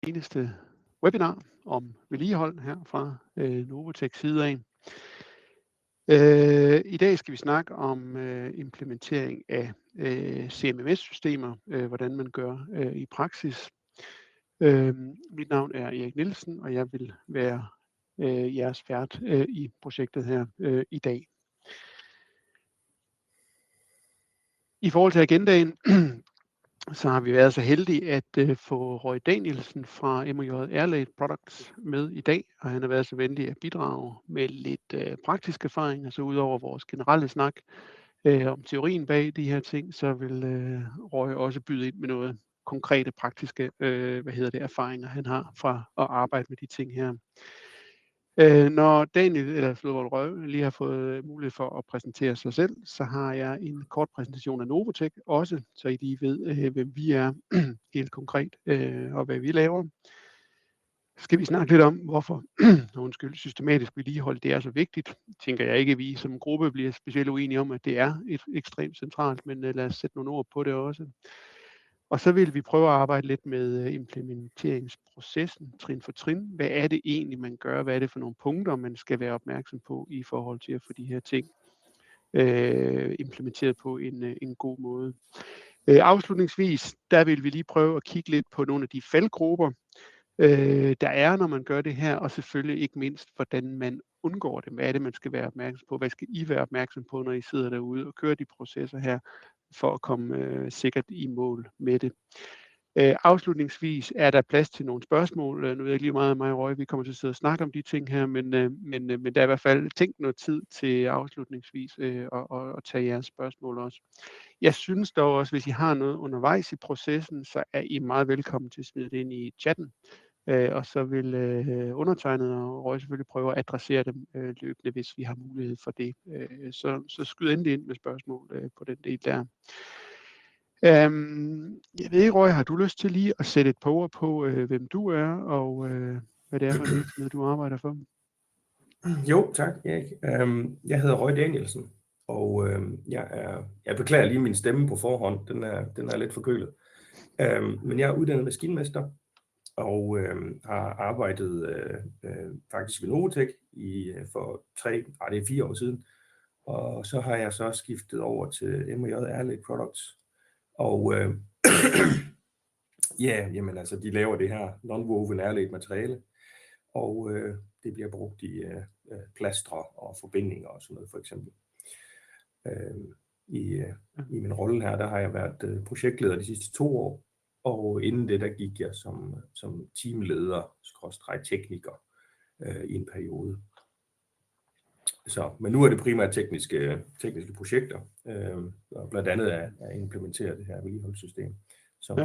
eneste webinar om vedligehold her fra Novoteks side af. I dag skal vi snakke om implementering af CMMS-systemer, hvordan man gør i praksis. Mit navn er Erik Nielsen, og jeg vil være jeres vært i projektet her i dag. I forhold til agendaen, så har vi været så heldige at få Roy Danielsen fra MOJ Airlaid Products med i dag, og han har været så venlig at bidrage med lidt praktisk erfaring. Altså udover vores generelle snak om teorien bag de her ting, så vil Roy også byde ind med noget konkrete praktiske erfaringer, han har fra at arbejde med de ting her. Når Daniel eller Roy lige har fået mulighed for at præsentere sig selv, så har jeg en kort præsentation af Novotek også, så I lige ved, hvem vi er helt konkret og hvad vi laver. Skal vi snakke lidt om, hvorfor systematisk vedligehold det er så vigtigt. Tænker jeg ikke, at vi som gruppe bliver specielt uenige om, at det er et ekstremt centralt, men lad os sætte nogle ord på det også. Og så vil vi prøve at arbejde lidt med implementeringsprocessen, trin for trin. Hvad er det egentlig, man gør? Hvad er det for nogle punkter, man skal være opmærksom på i forhold til at få de her ting implementeret på en god måde? Afslutningsvis, der vil vi lige prøve at kigge lidt på nogle af de faldgrupper, der er, når man gør det her, og selvfølgelig ikke mindst, hvordan man undgår det. Hvad er det, man skal være opmærksom på? Hvad skal I være opmærksom på, når I sidder derude og kører de processer her, for at komme sikkert i mål med det. Afslutningsvis er der plads til nogle spørgsmål. Nu ved jeg ikke lige meget af mig og Roy, vi kommer til at sidde og snakke om de ting her, men der er i hvert fald tænkt noget tid til afslutningsvis og tage jeres spørgsmål også. Jeg synes dog også, hvis I har noget undervejs i processen, så er I meget velkommen til at smide det ind i chatten. Og så vil undertegnet og Roy selvfølgelig prøve at adressere dem løbende, hvis vi har mulighed for det. Så skyd endelig ind med spørgsmål på den del der. Jeg ved ikke, Roy, har du lyst til lige at sætte et par ord på, hvem du er, og hvad det er for en virksomhed, du arbejder for? Jo, tak, Erik. Jeg hedder Roy Danielsen, og jeg beklager lige min stemme på forhånd, den er lidt forkølet. Men jeg er uddannet maskinmester, og har arbejdet faktisk ved Novotek for 4 år siden. Og så har jeg så skiftet over til MOJ Airlaid Products. Og jamen altså, de laver det her non-woven airlaid materiale, og det bliver brugt i plastre og forbindinger og sådan noget for eksempel. I min rolle her, der har jeg været projektleder de sidste 2 år, og inden det, der gik jeg som teamleder, tekniker i en periode. Men nu er det primært tekniske projekter, og blandt andet at implementere det her vedligeholdssystem, som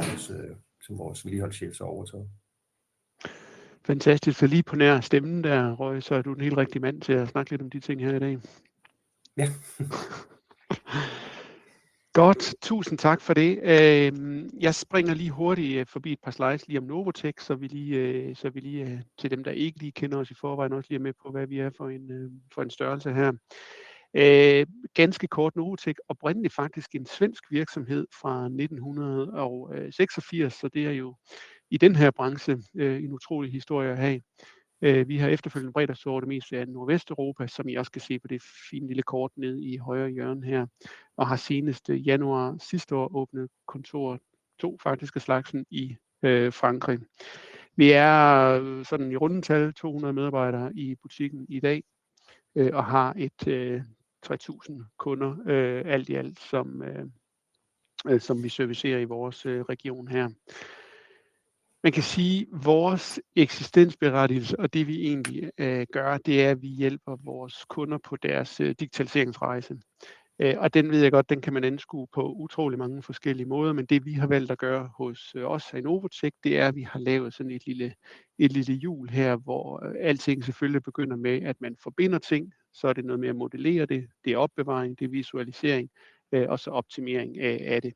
vores vedligeholdschef så overtaget. Fantastisk. Så lige på nær stemmen der, Roy, så er du den helt rigtige mand til at snakke lidt om de ting her i dag. Ja. Godt, tusind tak for det. Jeg springer lige hurtigt forbi et par slides lige om Novotek, så vi lige til dem, der ikke lige kender os i forvejen, også lige er med på, hvad vi er for en størrelse her. Ganske kort, Novotek, oprindeligt faktisk en svensk virksomhed fra 1986, så det er jo i den her branche en utrolig historie at have. Vi har efterfølgende bredt os over det meste af Nordvesteuropa, som I også kan se på det fine lille kort nede i højre hjørne her, og har senest januar sidste år åbnet kontor 2 faktisk af slagsen i Frankrig. Vi er sådan i rundetal 200 medarbejdere i butikken i dag, og har et 3.000 kunder alt i alt, som vi servicerer i vores region her. Man kan sige, at vores eksistensberettigelse og det vi egentlig gør, det er, at vi hjælper vores kunder på deres digitaliseringsrejse. Og den ved jeg godt, den kan man anskue på utrolig mange forskellige måder, men det vi har valgt at gøre hos os i Novotek, det er, at vi har lavet sådan et lille hjul her, hvor alting selvfølgelig begynder med, at man forbinder ting, så er det noget med at modellere det, det er opbevaring, det er visualisering, og så optimering af det.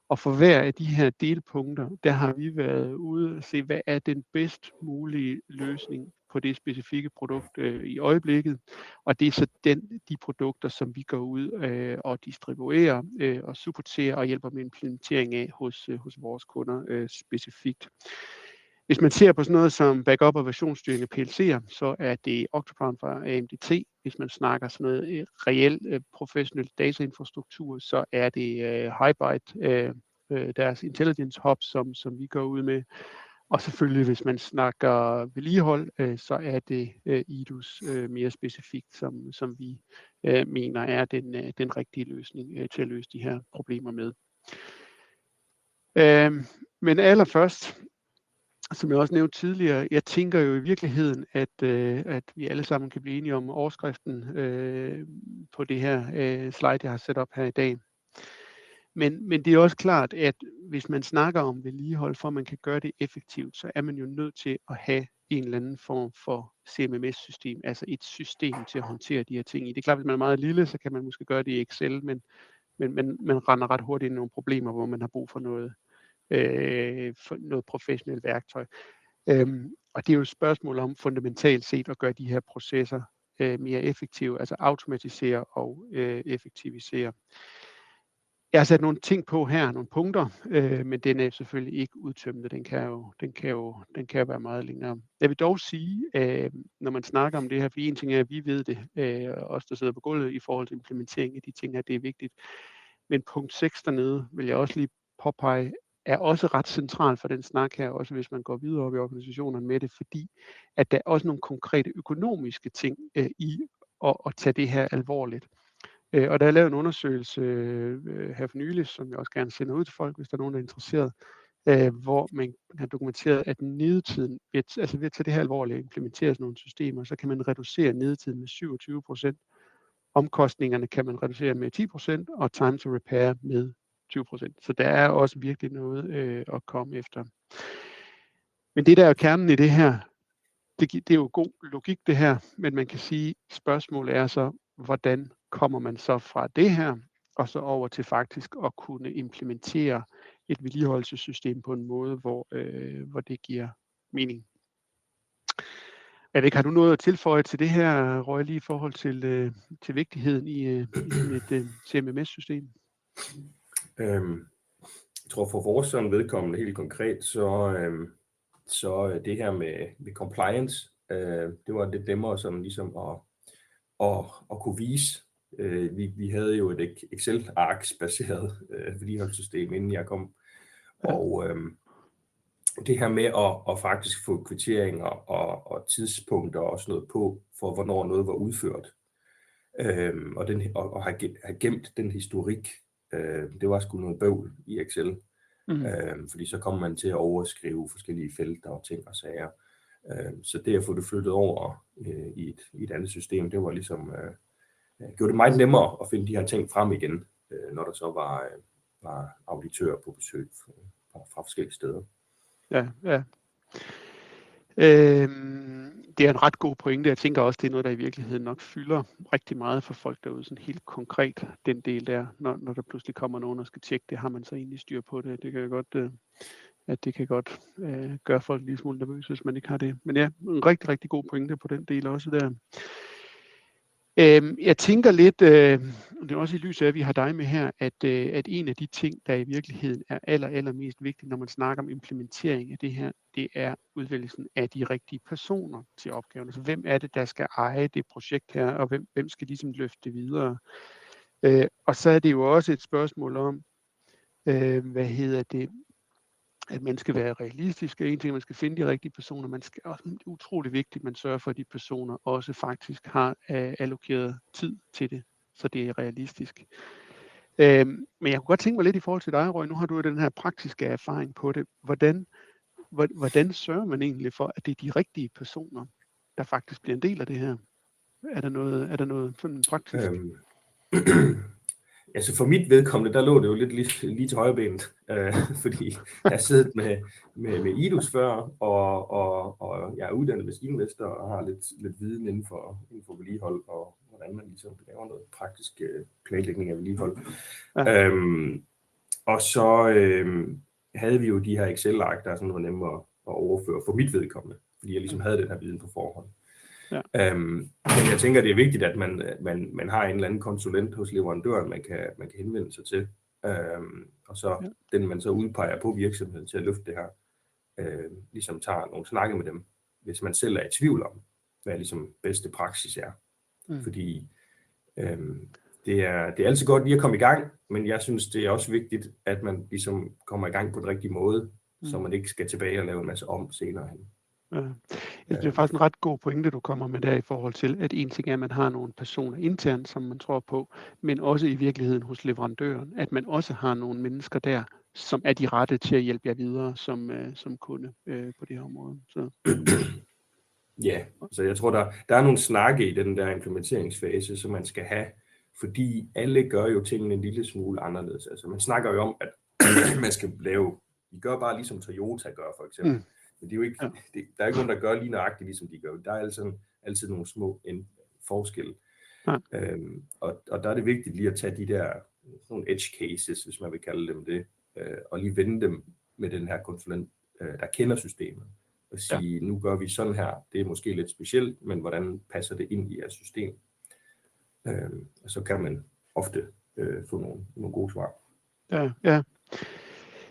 Og for hver af de her delpunkter, der har vi været ude og se, hvad er den bedst mulige løsning på det specifikke produkt i øjeblikket. Og det er så de produkter, som vi går ud og distribuerer og supporterer og hjælper med implementering af hos vores kunder specifikt. Hvis man ser på sådan noget som backup og versionsstyring af PLC'er, så er det Octoplan fra AMDT. Hvis man snakker sådan noget reelt professionel datainfrastruktur, så er det HiByte, deres Intelligence Hub, som vi går ud med. Og selvfølgelig, hvis man snakker vedligehold, så er det IDUS mere specifikt, som vi mener er den rigtige løsning til at løse de her problemer med. Men allerførst, som jeg også nævnte tidligere, jeg tænker jo i virkeligheden, at vi alle sammen kan blive enige om overskriften på det her slide, jeg har sat op her i dag. Men det er også klart, at hvis man snakker om vedligehold, for at man kan gøre det effektivt, så er man jo nødt til at have en eller anden form for CMMS-system, altså et system til at håndtere de her ting i. Det er klart, hvis man er meget lille, så kan man måske gøre det i Excel, men man render ret hurtigt ind i nogle problemer, hvor man har brug for noget professionelt værktøj. Og det er jo et spørgsmål om fundamentalt set at gøre de her processer mere effektive, altså automatisere og effektivisere. Jeg har sat nogle ting på her, nogle punkter, men den er selvfølgelig ikke udtømmende. Den kan jo være meget længere. Jeg vil dog sige, når man snakker om det her, for en ting er, at vi ved det, os der sidder på gulvet i forhold til implementering af de ting, at det er vigtigt. Men punkt 6 dernede vil jeg også lige påpege, er også ret central for den snak her, også hvis man går videre op i organisationerne med det, fordi at der er også nogle konkrete økonomiske ting i at tage det her alvorligt. Og der er lavet en undersøgelse her for nylig, som jeg også gerne sender ud til folk, hvis der er nogen, der er interesseret, hvor man har dokumenteret, at nedetiden, altså ved at tage det her alvorligt og implementere sådan nogle systemer, så kan man reducere nedetiden med 27%. Omkostningerne kan man reducere med 10%, og time to repair med 20%. Så der er også virkelig noget at komme efter. Men det der er kernen i det her, det er jo god logik det her, men man kan sige, spørgsmålet er så, hvordan kommer man så fra det her, og så over til faktisk at kunne implementere et vedligeholdelsessystem på en måde, hvor det giver mening. Jeg ved ikke, har du noget at tilføje til det her, Roy, lige i forhold til vigtigheden i et CMMS-system? Jeg tror for vores sådan vedkommende helt konkret, så det her med compliance, det var lidt nemmere sådan ligesom at kunne vise. Vi havde jo et Excel-arks-baseret vedligeholdelsessystem, inden jeg kom. Ja. Og det her med at faktisk få kvitteringer og tidspunkter og sådan noget på, for hvornår noget var udført, og have gemt den historik, det var sgu noget bøvl i Excel. Fordi så kommer man til at overskrive forskellige felter og ting og sager. Så det at få det flyttet over i et andet system, det var ligesom gjorde det meget nemmere at finde de her ting frem igen, når der så var auditører på besøg fra forskellige steder. Ja. Det er en ret god pointe. Jeg tænker også, det er noget, der i virkeligheden nok fylder rigtig meget for folk derude, sådan helt konkret, den del der, når der pludselig kommer nogen og skal tjekke det, har man så egentlig styr på det. Det kan godt gøre folk en lille smule nervøse, hvis man ikke har det. Men ja, en rigtig, rigtig god pointe på den del også der. Jeg tænker lidt, det er også i lyset af, at vi har dig med her, at en af de ting, der i virkeligheden er allermest vigtigt, når man snakker om implementering af det her, det er udvælgelsen af de rigtige personer til opgaven. Altså hvem er det, der skal eje det projekt her, og hvem skal ligesom løfte det videre? Og så er det jo også et spørgsmål om, at man skal være realistisk, og en ting, man skal finde de rigtige personer, man skal også, det er utrolig vigtigt, at man sørger for, at de personer også faktisk har allokeret tid til det, så det er realistisk. Men jeg kunne godt tænke mig lidt i forhold til dig, Roy, nu har du den her praktiske erfaring på det. Hvordan sørger man egentlig for, at det er de rigtige personer, der faktisk bliver en del af det her? Er der noget sådan praktisk? Altså for mit vedkommende, der lå det jo lidt lige til højrebenet, fordi jeg har siddet med IDUS før, og jeg er uddannet maskinmester og har lidt viden inden for vedligehold, og hvordan man ligesom laver noget praktisk planlægning af vedligehold. Ja. Og så havde vi jo de her Excel-ark, der sådan var nemmere at overføre for mit vedkommende, fordi jeg ligesom havde den her viden på forhånd. Ja. Men jeg tænker, det er vigtigt, at man har en eller anden konsulent hos leverandøren, man kan henvende sig til, og så den man så udpeger på virksomheden til at løfte det her. ligesom tager nogle snakke med dem, hvis man selv er i tvivl om, hvad ligesom bedste praksis er. Fordi det er altid godt lige at komme i gang, men jeg synes, det er også vigtigt, at man ligesom kommer i gang på den rigtige måde, så man ikke skal tilbage og lave en masse om senere hen. Ja. Det er faktisk en ret god pointe, du kommer med der i forhold til, at en ting er, at man har nogle personer internt, som man tror på, men også i virkeligheden hos leverandøren, at man også har nogle mennesker der, som er de rette til at hjælpe jer videre som kunde på det her område. Så. Ja, så jeg tror, der er nogle snakke i den der implementeringsfase, som man skal have, fordi alle gør jo tingene en lille smule anderledes. Altså man snakker jo om, at man skal lave, de gør bare ligesom Toyota gør for eksempel. Men det er jo ikke, der er ikke nogen, der gør lige nøjagtigt ligesom de gør. Der er altid nogle små forskelle. Og der er det vigtigt lige at tage de der nogle edge cases, hvis man vil kalde dem det, og lige vende dem med den her konsulent, der kender systemet. Og sige, nu gør vi sådan her, det er måske lidt specielt, men hvordan passer det ind i jeres system? Og så kan man ofte få nogle gode svar. Ja.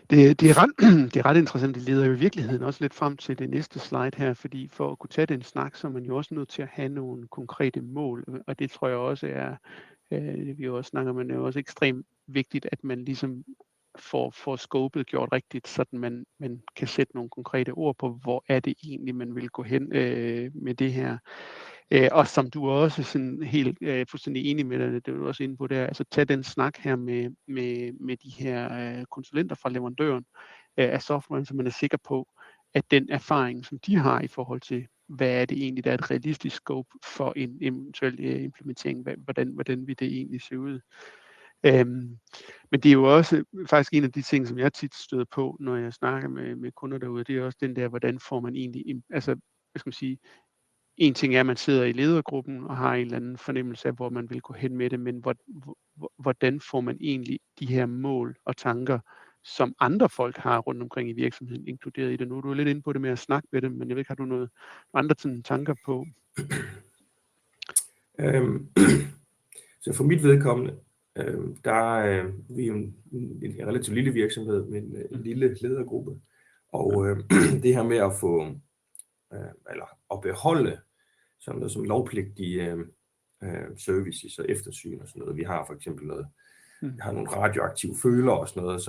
Det er ret interessant. Det leder jo i virkeligheden også lidt frem til det næste slide her, fordi for at kunne tage den snak, så er man jo også nødt til at have nogle konkrete mål, og det tror jeg også er, vi også snakker, men det er også ekstremt vigtigt, at man ligesom får scopet gjort rigtigt, så man kan sætte nogle konkrete ord på, hvor er det egentlig, man vil gå hen med det her. Og som du også sådan helt fuldstændig enig med dig, det er du også inde på der, altså tage den snak her med de her konsulenter fra leverandøren af software, så man er sikker på, at den erfaring, som de har i forhold til, hvad er det egentlig, der er et realistisk scope for en eventuel implementering, hvordan vil det egentlig se ud. Men det er jo også faktisk en af de ting, som jeg tit støder på, når jeg snakker med kunder derude, det er også den der, hvordan får man egentlig, altså hvad skal man sige, en ting er, at man sidder i ledergruppen og har en eller anden fornemmelse af, hvor man vil gå hen med det, men hvordan får man egentlig de her mål og tanker, som andre folk har rundt omkring i virksomheden, inkluderet i det. Nu er du lidt inde på det med at snakke med dem, men jeg ved ikke, har du nogle andre tanker på? Så for mit vedkommende, der er vi en relativt lille virksomhed med en lille ledergruppe, og det her med at få eller at beholde sådan noget som lovpligtige services og eftersyn og sådan noget. Vi har for eksempel noget, vi har nogle radioaktive følere og sådan noget,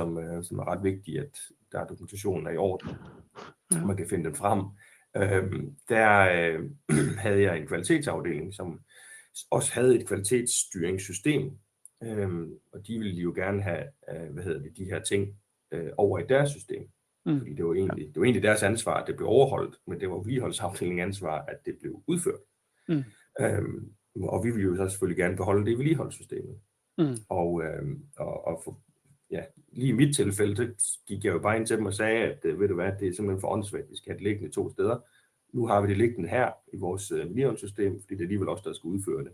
som er ret vigtigt, at der er dokumentationen er i orden, og man kan finde den frem. Havde jeg en kvalitetsafdeling, som også havde et kvalitetsstyringssystem, og de ville jo gerne have, de her ting over i deres system. Fordi det var egentlig deres ansvar, at det blev overholdt, men det var vedligeholdelsesafdelingens ansvar, at det blev udført. Og vi ville jo så selvfølgelig gerne beholde det i vedligeholdelsessystemet. Og lige i mit tilfælde, så gik jeg jo bare ind til dem og sagde, at ved du hvad, det er simpelthen for åndssvagt, vi skal have det liggende 2 steder. Nu har vi det liggende her i vores vedligeholdelsessystem, fordi det er alligevel også der skal udføre det.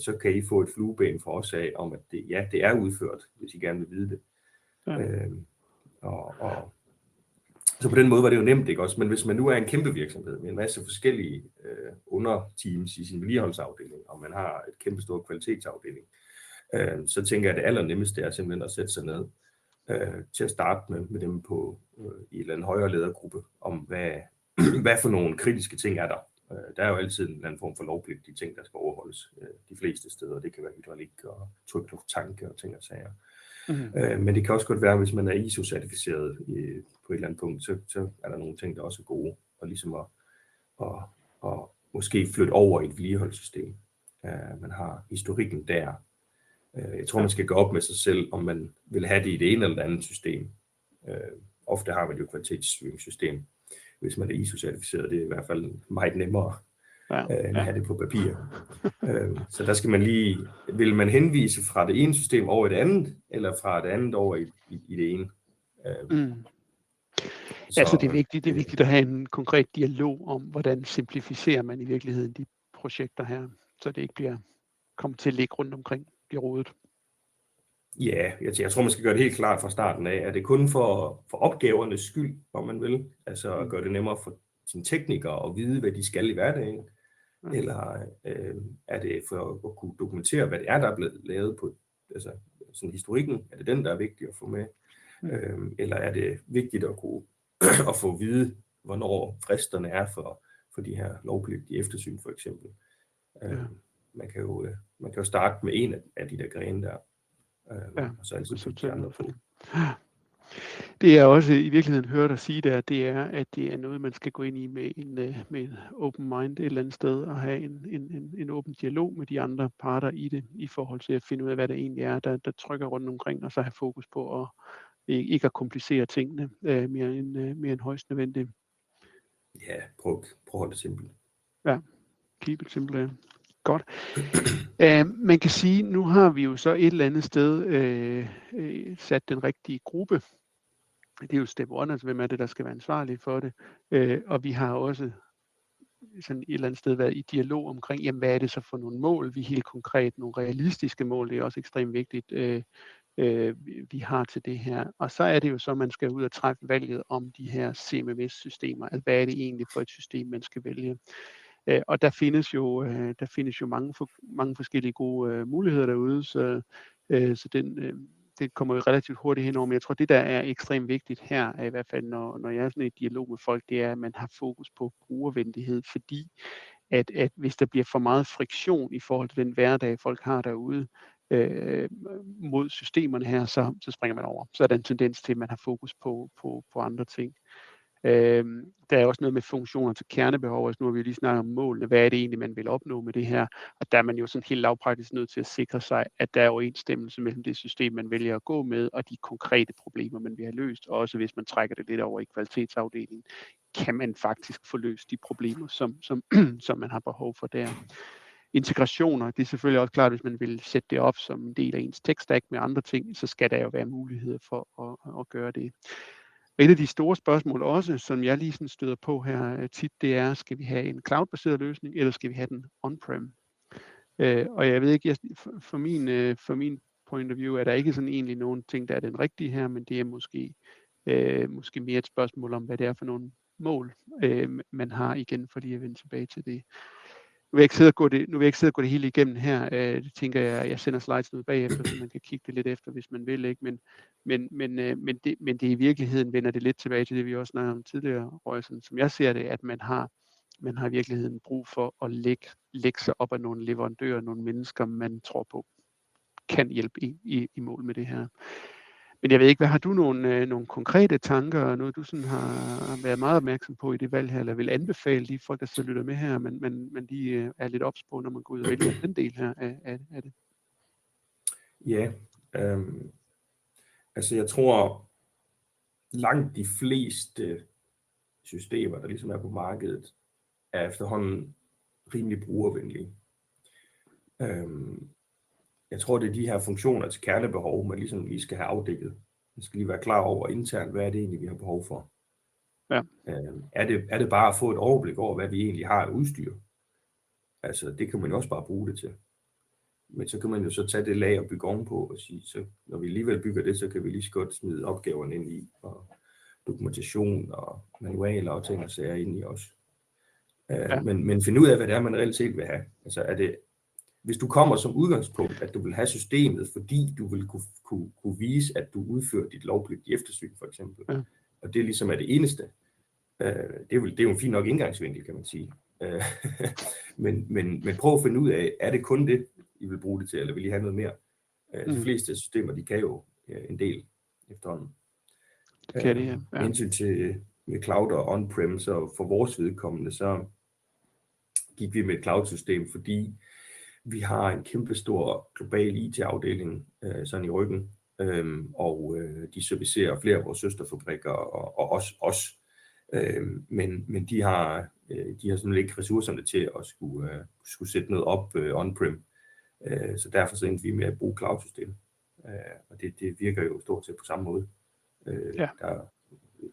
Så kan I få et flueben for os af, om at det er udført, hvis I gerne vil vide det. Så på den måde var det jo nemt, ikke også? Men hvis man nu er en kæmpe virksomhed med en masse forskellige underteams i sin vedligeholdelsesafdeling, og man har et kæmpe stort kvalitetsafdeling, så tænker jeg, at det allernemmeste er simpelthen at sætte sig ned til at starte med dem på i en eller anden højere ledergruppe, om hvad for nogle kritiske ting er der. Der er jo altid en eller anden form for lovpligtige ting, der skal overholdes de fleste steder. Det kan være hydraulik og tryklufttanke og ting og sager. Men det kan også godt være, hvis man er ISO-certificeret på et eller andet punkt, så er der nogle ting, der også er gode, og ligesom at måske flytte over i et vedligeholdelsessystem. Man har historikken der. Jeg tror, man skal gå op med sig selv, om man vil have det i det ene eller det andet system. Ofte har man jo et kvalitetsstyringssystem. Hvis man er ISO-certificeret, det er i hvert fald meget nemmere end at have det på papir. Så der skal man lige, vil man henvise fra det ene system over i det andet, eller fra det andet over i det ene? Altså det er vigtigt at have en konkret dialog om, hvordan simplificerer man i virkeligheden de projekter her, så det ikke kommer til at ligge rundt omkring i rodet. Ja, jeg tror, man skal gøre det helt klart fra starten af. Er det kun for opgavernes skyld, om man vil? Altså at gøre det nemmere for sine teknikere at vide, hvad de skal i hverdagen? Eller er det for at kunne dokumentere, hvad det er, der er blevet lavet på sådan historikken? Er det den, der er vigtig at få med? Eller er det vigtigt at kunne at få at vide, hvornår fristerne er for de her lovpligtige eftersyn, for eksempel. Man kan jo starte med en af de der grene der, og så altid bygge de andre på. Det jeg også i virkeligheden hører dig sige der, det er, at det er noget, man skal gå ind i med en open mind et eller andet sted, og have en åben dialog med de andre parter i det, i forhold til at finde ud af, hvad det egentlig er, der trykker rundt omkring, og så have fokus på at ikke at komplicere tingene mere end højst nødvendigt. Ja, prøv at holde det simpelt. Ja, keep it simple. Godt. Man kan sige, nu har vi jo så et eller andet sted sat den rigtige gruppe. Det er jo step 1, altså hvem er det, der skal være ansvarlig for det. Og vi har også sådan et eller andet sted været i dialog omkring, jamen hvad er det så for nogle mål, vi helt konkret, nogle realistiske mål, det er også ekstremt vigtigt, vi har til det her. Og så er det jo så, at man skal ud og træffe valget om de her CMMS-systemer. Altså hvad er det egentlig for et system, man skal vælge? Og der findes jo mange forskellige gode muligheder derude, så det kommer jo relativt hurtigt henover, men jeg tror, det der er ekstremt vigtigt her, i hvert fald når jeg er sådan i dialog med folk, det er, at man har fokus på brugervenlighed, fordi at hvis der bliver for meget friktion i forhold til den hverdag, folk har derude, mod systemerne her, så springer man over. Så er der en tendens til, at man har fokus på andre ting. Der er også noget med funktioner til kernebehov, altså nu har vi lige snakket om målene, hvad er det egentlig, man vil opnå med det her, og der er man jo sådan helt lavpraktisk nødt til at sikre sig, at der er overensstemmelse mellem det system, man vælger at gå med, og de konkrete problemer, man vil have løst, og også hvis man trækker det lidt over i kvalitetsafdelingen, kan man faktisk få løst de problemer, som man har behov for der. Integrationer, det er selvfølgelig også klart, hvis man vil sætte det op som en del af ens tech-stack med andre ting, så skal der jo være muligheder for at gøre det. Et af de store spørgsmål også, som jeg lige sådan støder på her tit, det er, skal vi have en cloud-baseret løsning, eller skal vi have den on-prem? Og jeg ved ikke, for min point of view, er der ikke sådan egentlig nogen ting, der er den rigtige her, men det er måske mere et spørgsmål om, hvad det er for nogle mål, man har igen, for lige at vende tilbage til det. Nu vil jeg ikke sidde og gå det hele igennem her. Det tænker jeg sender slides ud bagefter, så man kan kigge det lidt efter, hvis man vil. Ikke? Men det i virkeligheden vender det lidt tilbage til det, vi også snakkede om tidligere, Røjsen, som jeg ser det, at man har i virkeligheden brug for at lægge sig op af nogle leverandører, nogle mennesker, man tror på, kan hjælpe i mål med det her. Men jeg ved ikke, hvad har du nogle konkrete tanker, noget du sådan har været meget opmærksom på i det valg her, eller vil anbefale de folk, der så lytter med her, men de er lidt ops på, når man går ud og vælger den del her af det? Ja, altså jeg tror, langt de fleste systemer, der ligesom er på markedet, er efterhånden rimelig brugervenlige. Jeg tror, det er de her funktioner til kernebehov, man ligesom lige skal have afdækket. Man skal lige være klar over internt, hvad er det egentlig, vi har behov for. Ja. Er det bare at få et overblik over, hvad vi egentlig har af udstyr? Altså, det kan man jo også bare bruge det til. Men så kan man jo så tage det lag og bygge ovenpå og sige, så når vi alligevel bygger det, så kan vi lige så godt smide opgaverne ind i, og dokumentation og manualer og ting og sager ind i os. Men finde ud af, hvad det er, man reelt set vil have. Altså, er det, hvis du kommer som udgangspunkt, at du vil have systemet, fordi du vil kunne vise, at du udfører dit lovpligtige eftersyn, for eksempel, og det ligesom er det eneste, det er jo en fin nok indgangsvinkel, kan man sige. men prøv at finde ud af, er det kun det, I vil bruge det til, eller vil I have noget mere? De fleste systemer, de kan jo en del efterhånden. Det kan det, ja. Med hensyn til med cloud og on-prem, så for vores vedkommende, så gik vi med et cloud-system, fordi vi har en kæmpestor global IT-afdeling sådan i ryggen, og de servicerer flere af vores søsterfabrikker og også os. Men de har simpelthen ikke ressourcerne til at skulle sætte noget op on-prem. Så derfor så endte vi med at bruge cloud-system. Og det virker jo stort set på samme måde. Der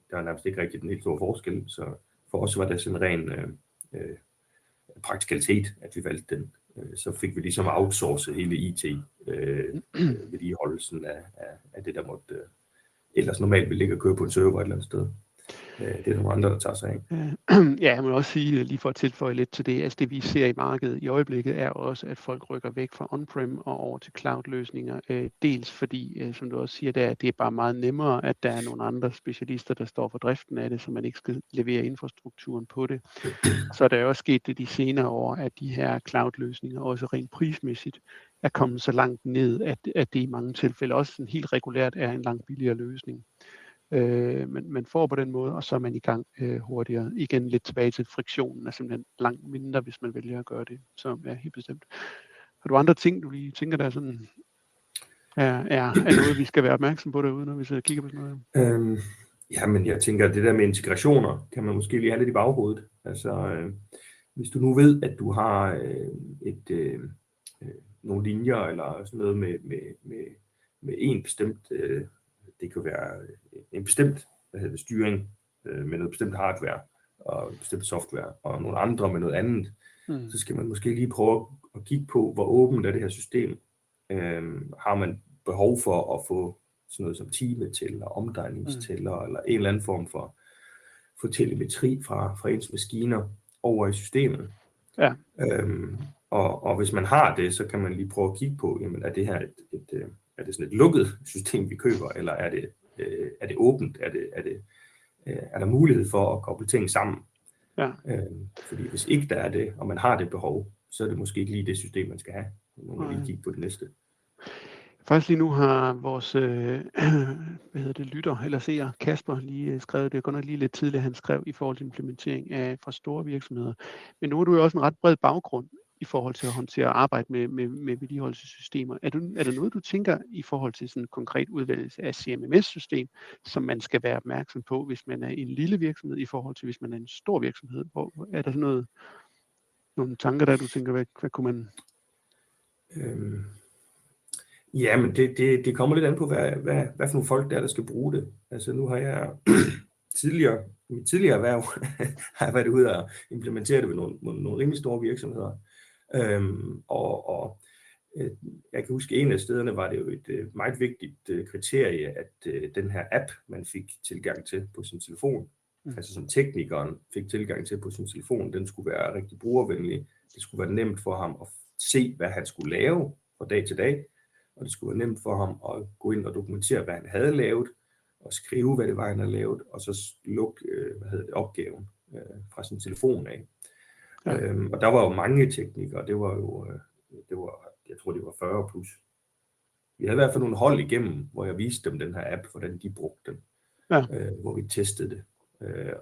er nærmest ikke rigtig den helt store forskel, så for os var det sådan en ren praktikalitet, at vi valgte den. Så fik vi ligesom outsourcet hele IT-vedligeholdelsen af det, der måtte ellers normalt ville ligge og køre på en server et eller andet sted. Det er nogle andre, der tager sig af. Ja, jeg må også sige, lige for at tilføje lidt til det, altså det vi ser i markedet i øjeblikket, er også, at folk rykker væk fra on-prem og over til cloud-løsninger. Dels fordi, som du også siger, det er bare meget nemmere, at der er nogle andre specialister, der står for driften af det, så man ikke skal levere infrastrukturen på det. Og så er der også sket det de senere år, at de her cloud-løsninger også rent prismæssigt er kommet så langt ned, at det i mange tilfælde også sådan helt regulært er en langt billigere løsning. Men man får på den måde, og så er man i gang hurtigere. Igen lidt tilbage til friktionen er simpelthen langt mindre, hvis man vælger at gøre det. Så ja, helt bestemt. Har du andre ting, du lige tænker, der sådan er noget, vi skal være opmærksom på derude, når vi sidder og kigger på sådan noget? Jamen, jeg tænker, at det der med integrationer, kan man måske lige have lidt i baghovedet. Altså, hvis du nu ved, at du har nogle linjer, eller sådan noget med en bestemt, det kan være en bestemt styring med noget bestemt hardware, og bestemt software, og nogle andre med noget andet, så skal man måske lige prøve at kigge på, hvor åbent er det her system. Har man behov for at få sådan noget som timetæller, omdrejningstæller, eller en eller anden form for telemetri fra ens maskiner over i systemet. Ja. Og hvis man har det, så kan man lige prøve at kigge på, jamen, er det her er det sådan et lukket system, vi køber, eller er det åbent? Er der mulighed for at koble ting sammen? Ja. Fordi hvis ikke der er det, og man har det behov, så er det måske ikke lige det system, man skal have. Man må lige kigge på det næste. Faktisk lige nu har vores lytter eller seer, Kasper, lige skrevet, det er godt nok lige lidt tidligere, han skrev i forhold til implementering fra store virksomheder. Men nu har du jo også en ret bred baggrund i forhold til at håndtere og arbejde med vedligeholdelsessystemer. Er der noget, du tænker i forhold til sådan en konkret udvælgelse af CMMS-system, som man skal være opmærksom på, hvis man er en lille virksomhed, i forhold til hvis man er en stor virksomhed? Hvor er der sådan nogle tanker, der du tænker, hvad kunne man... Ja, men det kommer lidt an på, hvad for nogle folk der skal bruge det. Altså nu har jeg tidligere erhverv har jeg været ude og implementere det ved nogle rimelig store virksomheder. Jeg kan huske, en af stederne var det jo et meget vigtigt kriterie, at den her app, man fik tilgang til på sin telefon, altså som teknikeren fik tilgang til på sin telefon, den skulle være rigtig brugervenlig. Det skulle være nemt for ham at se, hvad han skulle lave fra dag til dag, og det skulle være nemt for ham at gå ind og dokumentere, hvad han havde lavet, og skrive, hvad det var, han havde lavet, og så lukke opgaven fra sin telefon af. Ja. Og der var jo mange teknikere, jeg tror det var 40 plus. Vi havde i hvert fald nogle hold igennem, hvor jeg viste dem den her app, hvordan de brugte den, hvor vi testede det.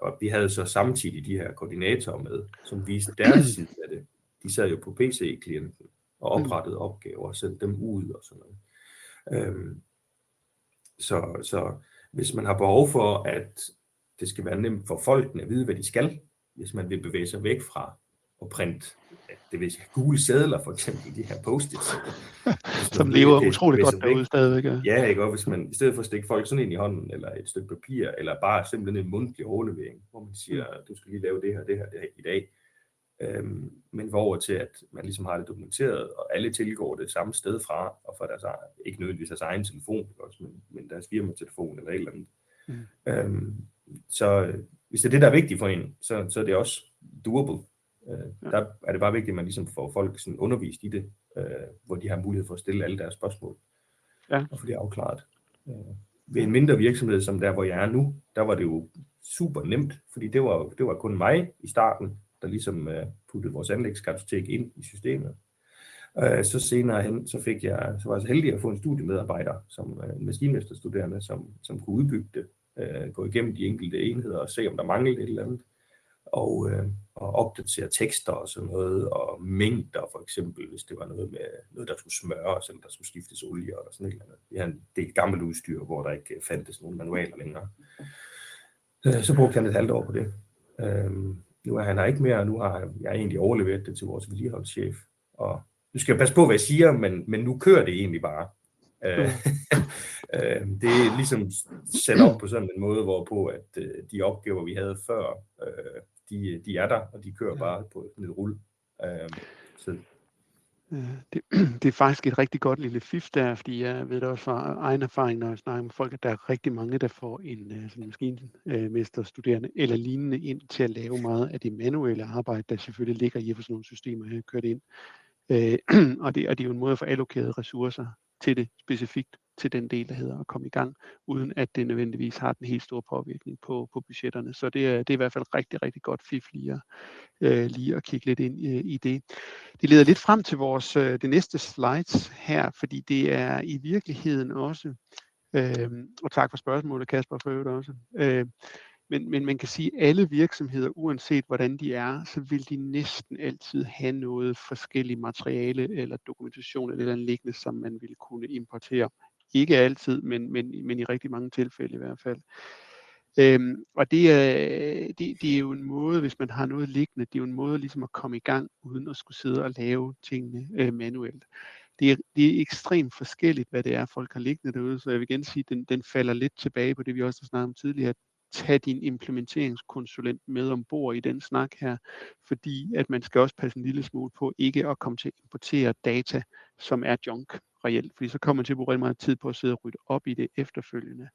Og vi havde så samtidig de her koordinatorer med, som viste deres side af det. De sad jo på PC-klienten og oprettede opgaver og sendte dem ud og sådan noget. Så hvis man har behov for, at det skal være nemt for folkene at vide, hvad de skal, hvis man vil bevæge sig væk fra at printe, det vil sige gule sedler for eksempel, de her post-its. Som lever utroligt godt derude stadigvæk. Ja, ikke? Og hvis man i stedet for at stikke folk sådan ind i hånden, eller et stykke papir, eller bare simpelthen en mundtlig overlevering, hvor man siger, du skal lige lave det her i dag. Men over til, at man ligesom har det dokumenteret, og alle tilgår det samme sted fra, og for deres ikke nødvendigvis deres egen telefon, men deres firmatelefon eller et eller andet. Så hvis det er det, der er vigtigt for en, så er det også doable. Der er det bare vigtigt, at man ligesom får folk sådan undervist i det, hvor de har mulighed for at stille alle deres spørgsmål, og få det afklaret. Ved en mindre virksomhed, som der, hvor jeg er nu, der var det jo super nemt, fordi det var kun mig i starten, der ligesom puttede vores anlægskartotek ind i systemet. Så senere hen, så var jeg så heldig at få en studiemedarbejder, som en maskinmesterstuderende, som kunne udbygge det, gå igennem de enkelte enheder og se, om der manglede et eller andet, og opdatere tekster og sådan noget, og mængder for eksempel, hvis det var noget med noget, der skulle smøres, eller der skulle skiftes olie, eller sådan et eller andet. Vi havde det er et gammelt udstyr, hvor der ikke fandtes nogen manualer længere. Så brugte han et halvt år på det. Nu er han her ikke mere, og nu har jeg egentlig overleveret det til vores vedligeholdschef. Og nu skal jeg passe på, hvad jeg siger, men nu kører det egentlig bare. Det er ligesom sat op på sådan en måde, hvorpå at de opgaver, vi havde før, de er der, og de kører bare på et rul. Så Det er faktisk et rigtig godt lille fif der, fordi jeg ved det også fra egen erfaring, når jeg snakker med folk, at der er rigtig mange, der får en sådan maskinmesterstuderende eller lignende ind til at lave meget af det manuelle arbejde, der selvfølgelig ligger i at få sådan nogle systemer her kørt ind. Og det er jo en måde at få allokeret ressourcer til det specifikt til den del, der hedder at komme i gang, uden at det nødvendigvis har den helt store påvirkning på budgetterne. Så det er i hvert fald rigtig, rigtig godt fif lige at kigge lidt ind i det. Det leder lidt frem til vores det næste slides her, fordi det er i virkeligheden også, og tak for spørgsmålet, Kasper, for øvrigt også, men man kan sige, at alle virksomheder, uanset hvordan de er, så vil de næsten altid have noget forskelligt materiale eller dokumentation eller liggende, som man vil kunne importere. Ikke altid, men i rigtig mange tilfælde i hvert fald. Og det er jo en måde, hvis man har noget liggende, det er jo en måde ligesom at komme i gang, uden at skulle sidde og lave tingene manuelt. Det er ekstremt forskelligt, hvad det er, folk har liggende derude, så jeg vil igen sige, at den falder lidt tilbage på det, vi også har snakket om tidligere. Tag din implementeringskonsulent med ombord i den snak her, fordi at man skal også passe en lille smule på ikke at komme til at importere data, som er junk reelt, fordi så kommer man til at bruge rigtig meget tid på at sidde og rydde op i det efterfølgende.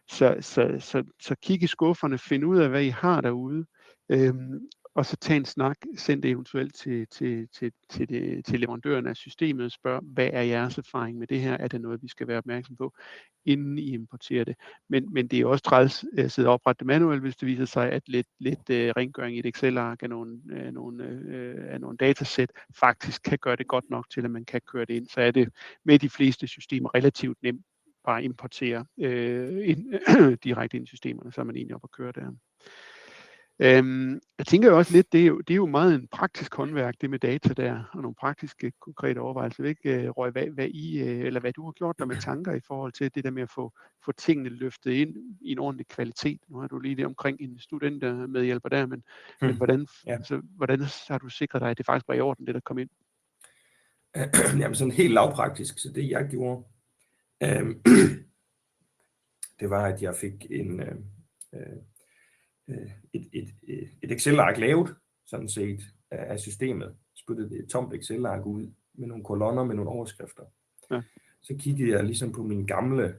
Så kig i skufferne, find ud af, hvad I har derude, og så tag en snak, send det eventuelt til leverandøren af systemet og spørg, hvad er jeres erfaring med det her? Er det noget, vi skal være opmærksom på, inden I importerer det? Men det er også træls at sidde og oprette det manuelt, hvis det viser sig, at lidt rengøring i et Excel-ark af nogle datasæt faktisk kan gøre det godt nok til, at man kan køre det ind. Så er det med de fleste systemer relativt nemt bare importere direkte ind i systemerne, så er man egentlig op at køre der. Jeg tænker jo også lidt, det er jo meget en praktisk håndværk, det med data der, og nogle praktiske, konkrete overvejelser. Ikke, Røg, hvad du har gjort dig med tanker i forhold til det der med at få tingene løftet ind i en ordentlig kvalitet. Nu har du lige det omkring en student, der medhjælper der, men hvordan har du sikret dig, at det faktisk var i orden, det der kom ind? Jamen sådan helt lavpraktisk, så det jeg gjorde, det var, at jeg fik et Excel-ark lavet, sådan set, af systemet. Spyttede et tomt Excel-ark ud med nogle kolonner med nogle overskrifter. Ja. Så kiggede jeg ligesom på min gamle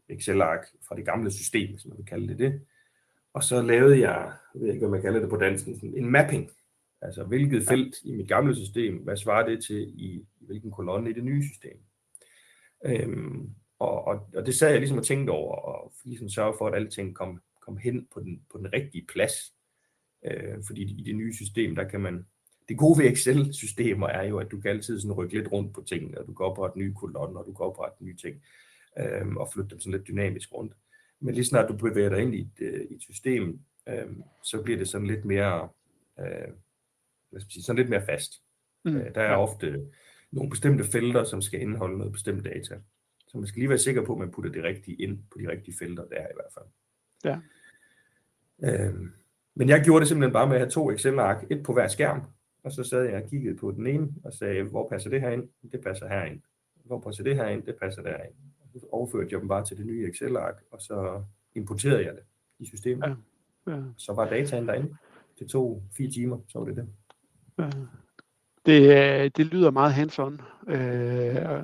Excel-ark fra det gamle system, som man vil kalde det. Og så lavede jeg ved ikke, hvad man kalder det på dansk, en mapping. Altså hvilket felt i mit gamle system, hvad svarer det til i hvilken kolonne i det nye system. Og det sad jeg ligesom og tænkte over, og ligesom sørge for, at alting kom hen på den rigtige plads. Fordi i det nye system, der kan man... Det gode ved Excel-systemer er jo, at du kan altid sådan rykke lidt rundt på tingene, og du går oprette nye kolonner, og du går oprette nye ting, og flytte dem sådan lidt dynamisk rundt. Men lige snart du bevæger dig ind i et system, så bliver det sådan lidt mere, sådan lidt mere fast. Der er ofte nogle bestemte felter, som skal indeholde noget bestemt data. Så man skal lige være sikker på, at man putter det rigtige ind på de rigtige felter, der i hvert fald. Ja. Men jeg gjorde det simpelthen bare med at have 2 Excel-ark, et på hver skærm, og så sad jeg og kiggede på den ene, og sagde, hvor passer det her ind? Det passer herind. Hvor passer det her ind? Det passer derind. Så overførte jeg dem bare til det nye Excel-ark, og så importerede jeg det i systemet. Ja. Så var dataen derinde. Det tog 4 timer, så var det det. Ja. Det lyder meget hands-on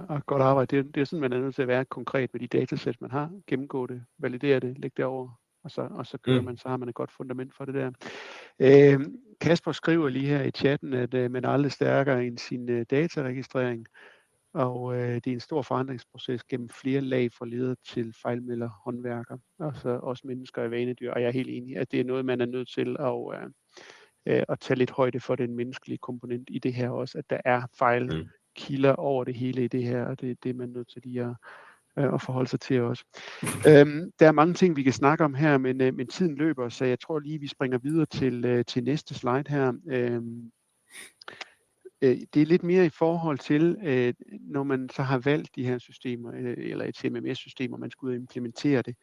og godt arbejde. Det er sådan, man er nødt til at være konkret med de datasæt, man har. Gennemgå det, validere det, lægge det over, og så kører man, så har man et godt fundament for det der. Kasper skriver lige her i chatten, at man er aldrig stærkere end sin dataregistrering, og det er en stor forandringsproces gennem flere lag fra leder til fejlmelder håndværker, altså også mennesker og vanedyr, og jeg er helt enig, at det er noget, man er nødt til at tage lidt højde for den menneskelige komponent i det her også, at der er fejlkilder over det hele i det her, og det er man nødt til lige at forholde sig til også. Der er mange ting, vi kan snakke om her, men tiden løber, så jeg tror lige, vi springer videre til næste slide her. Det er lidt mere i forhold til, når man så har valgt de her systemer, eller et CMMS-system, og man skal ud og implementere det,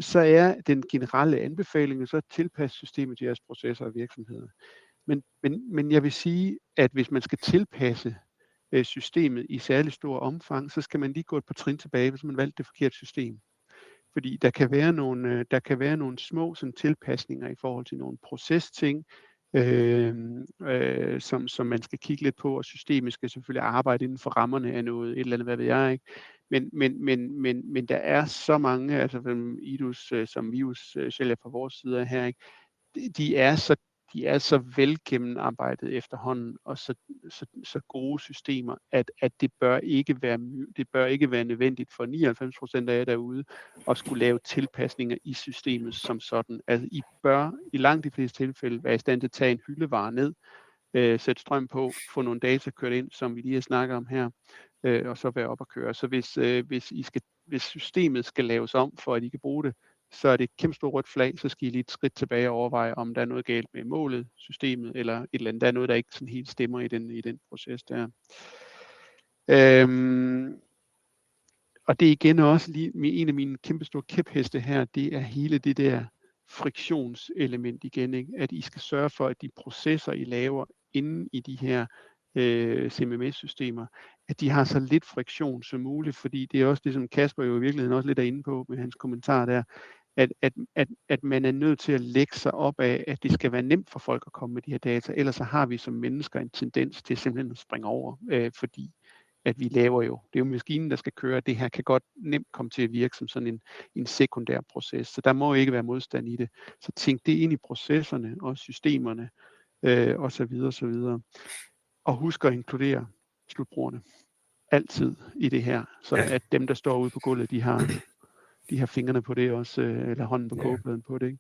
så er den generelle anbefaling så at tilpasse systemet til jeres processer og virksomheder. Men jeg vil sige, at hvis man skal tilpasse systemet i særlig stor omfang, så skal man lige gå et par trin tilbage, hvis man valgte det forkerte system. Fordi der kan være nogle små sådan, tilpasninger i forhold til nogle procesting, som man skal kigge lidt på, og systemet skal selvfølgelig arbejde inden for rammerne af noget, et eller andet, hvad ved jeg, ikke? Men der er så mange, altså IDUS, som vi jo sælger fra vores side her, ikke? De er så velgennemarbejdet efterhånden, og så gode systemer, at det bør ikke være nødvendigt for 99% af jer derude at skulle lave tilpasninger i systemet som sådan. Altså I bør i langt de fleste tilfælde være i stand til at tage en hyldevare ned, sætte strøm på, få nogle data kørt ind, som vi lige har snakket om her, og så være op at køre. Så hvis systemet skal laves om, for at I kan bruge det, så er det et kæmpe stort rødt flag, så skal I lige et skridt tilbage og overveje, om der er noget galt med målet, systemet, eller et eller andet. Der er noget, der ikke sådan helt stemmer i den proces der. Og det er igen også lige en af mine kæmpe store kæpheste her, det er hele det der friktionselement igen, ikke? At I skal sørge for, at de processer, I laver inden i de her CMMS-systemer, at de har så lidt friktion som muligt, fordi det er også det, som Kasper jo i virkeligheden også lidt er inde på med hans kommentar der, at man er nødt til at lægge sig op af, at det skal være nemt for folk at komme med de her data, ellers så har vi som mennesker en tendens til simpelthen at springe over, fordi at vi laver jo, det er jo maskinen, der skal køre, det her kan godt nemt komme til at virke som sådan en sekundær proces, så der må ikke være modstand i det. Så tænk det ind i processerne og systemerne, og så videre, så videre. Og husk at inkludere slutbrugerne altid i det her, så at dem, der står ude på gulvet, de har fingrene på det også, eller hånden på kogepladen på det, ikke?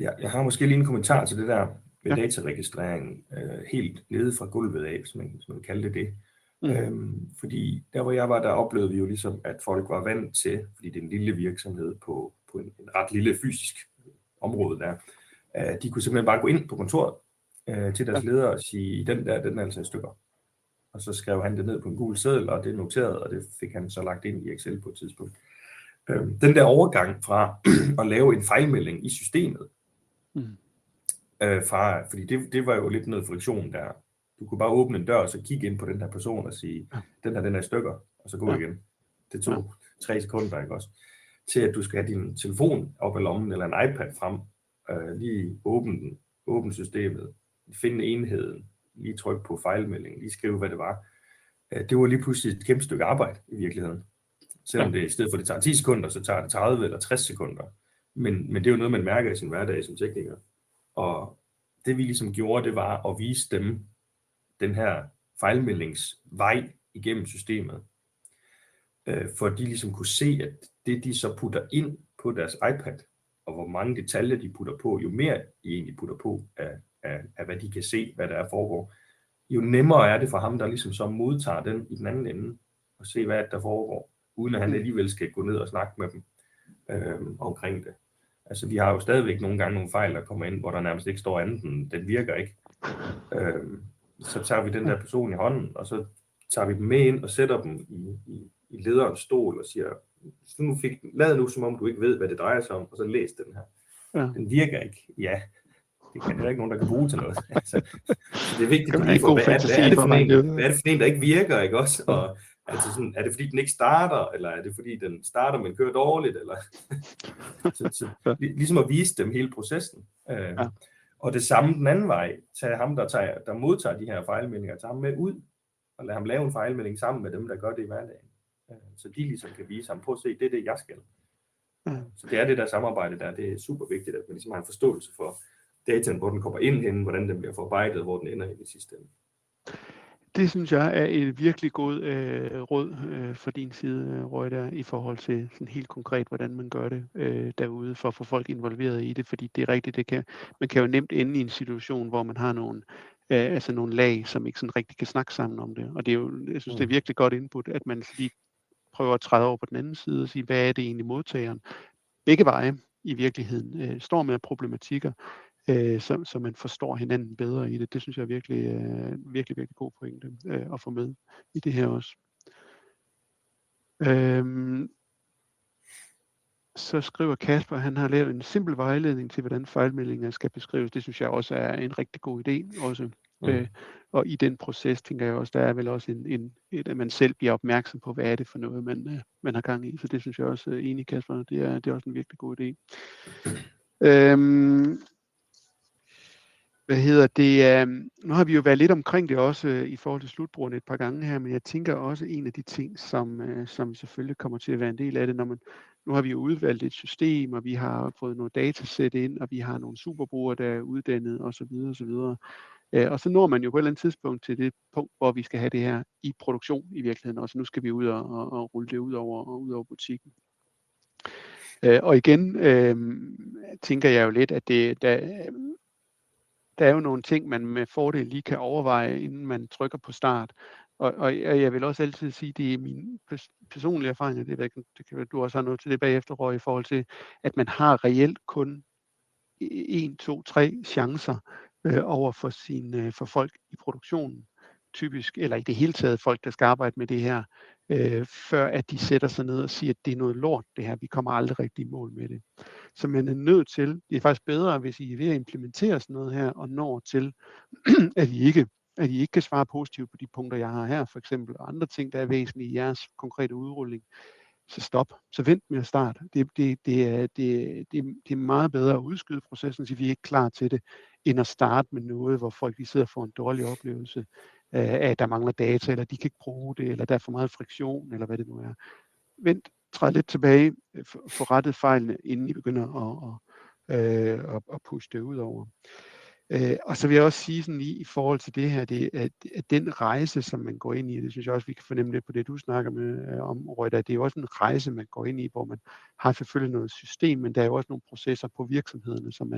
Ja, jeg har måske lige en kommentar til det der med dataregistreringen, helt nede fra gulvet af, hvis man kalder det. Fordi der hvor jeg var, der oplevede vi jo ligesom, at folk var vant til, fordi det er en lille virksomhed på en ret lille fysisk område der, de kunne simpelthen bare gå ind på kontoret til deres leder og sige, den er altså i stykker. Og så skrev han det ned på en gul seddel, og det er noteret, og det fik han så lagt ind i Excel på et tidspunkt. Den der overgang fra at lave en fejlmelding i systemet, fordi det var jo lidt noget friktion der. Du kunne bare åbne en dør og så kigge ind på den her person og sige, den er i stykker, og så gå igen. Det tog 3 sekunder, ikke også? Til at du skal have din telefon op i lommen eller en iPad frem, lige åbne systemet, finde enheden, lige trykke på fejlmeldingen, lige skrive, hvad det var. Det var lige pludselig et kæmpe stykke arbejde i virkeligheden. Selvom det i stedet for det tager 10 sekunder, så tager det 30 eller 60 sekunder. Men det er jo noget, man mærker i sin hverdag som tekniker. Og det vi ligesom gjorde, det var at vise dem den her fejlmeldingsvej igennem systemet. For de ligesom kunne se, at det de så putter ind på deres iPad, og hvor mange detaljer de putter på, jo mere de egentlig putter på af hvad de kan se, hvad der er foregår, jo nemmere er det for ham, der ligesom så modtager den i den anden ende, og se hvad der foregår, uden at han alligevel skal gå ned og snakke med dem omkring det. Altså vi har jo stadigvæk nogle gange nogle fejl, der kommer ind, hvor der nærmest ikke står andet end, den virker ikke. Så tager vi den der person i hånden, og så tager vi dem med ind og sætter dem i lederens stol og siger, lad nu som om du ikke ved, hvad det drejer sig om, og så læs den her. Den virker ikke. Ja, det kan der ikke nogen, der kan bruge til noget. Altså, det er vigtigt at få, hvad er det for en, der ikke virker, ikke også? Og altså sådan, er det fordi den ikke starter, eller er det fordi den starter, men kører dårligt, eller så ligesom at vise dem hele processen. Og det samme den anden vej, tage ham, der modtager de her fejlmeldinger, tage ham med ud, og lade ham lave en fejlmelding sammen med dem, der gør det i hverdagen. Så de ligesom kan vise ham, på at se, det er det, jeg skal. Så det er det der samarbejde der, det er super vigtigt, at man ligesom har en forståelse for dataen, hvor den kommer ind henne, hvordan den bliver forarbejdet, hvor den ender i det sidste ende. Det synes jeg er et virkelig god råd fra din side, Roy, der, i forhold til sådan helt konkret, hvordan man gør det derude, for at få folk involveret i det, fordi det er rigtigt, man kan jo nemt ende i en situation, hvor man har nogle lag, som ikke sådan rigtig kan snakke sammen om det, og det er jo, jeg synes, det er virkelig godt input, at man lige prøver at træde over på den anden side og sige, hvad er det egentlig modtageren? Begge veje i virkeligheden står med problematikker, så man forstår hinanden bedre i det. Det synes jeg er virkelig god pointe at få med i det her også. Så skriver Kasper, han har lavet en simpel vejledning til, hvordan fejlmeldinger skal beskrives. Det synes jeg også er en rigtig god idé. Også. Og i den proces, tænker jeg også, der er vel også at man selv bliver opmærksom på, hvad er det for noget, man har gang i. Så det synes jeg også er enig, Kasper. Det er også en virkelig god idé. Nu har vi jo været lidt omkring det også i forhold til slutbrugerne et par gange her, men jeg tænker også en af de ting, som selvfølgelig kommer til at være en del af det, nu har vi jo udvalgt et system, og vi har fået noget datasæt ind, og vi har nogle superbrugere, der er uddannet osv. osv. Og så når man jo på et eller andet tidspunkt til det punkt, hvor vi skal have det her i produktion i virkeligheden. Og så nu skal vi ud og rulle det ud over butikken. Og igen tænker jeg jo lidt, at der er jo nogle ting, man med fordel lige kan overveje, inden man trykker på start. Og jeg vil også altid sige, det er min personlige erfaring, det kan være, du også har noget til det bagefter, Roy, i forhold til, at man har reelt kun 1, 2, 3 chancer over for folk i produktionen, typisk, eller i det hele taget folk, der skal arbejde med det her, før at de sætter sig ned og siger, at det er noget lort, det her, vi kommer aldrig rigtig i mål med det. Så man er nødt til, det er faktisk bedre, hvis I er ved at implementere sådan noget her, og når til, at I ikke kan svare positivt på de punkter, jeg har her, for eksempel, og andre ting, der er væsentlige i jeres konkrete udrulling, så stop. Så vent med at starte. Det er meget bedre at udskyde processen, så vi er ikke klar til det, end at starte med noget, hvor folk lige sidder og får en dårlig oplevelse af, at der mangler data, eller de kan ikke bruge det, eller der er for meget friktion, eller hvad det nu er. Vent, træd lidt tilbage, få rettet fejlene, inden I begynder at pushe det ud over. Og så vil jeg også sige sådan i forhold til det her, at den rejse, som man går ind i, det synes jeg også, vi kan fornemme lidt på det, du snakker med om, Røgter, det er jo også en rejse, man går ind i, hvor man har selvfølgelig noget system, men der er jo også nogle processer på virksomhederne, som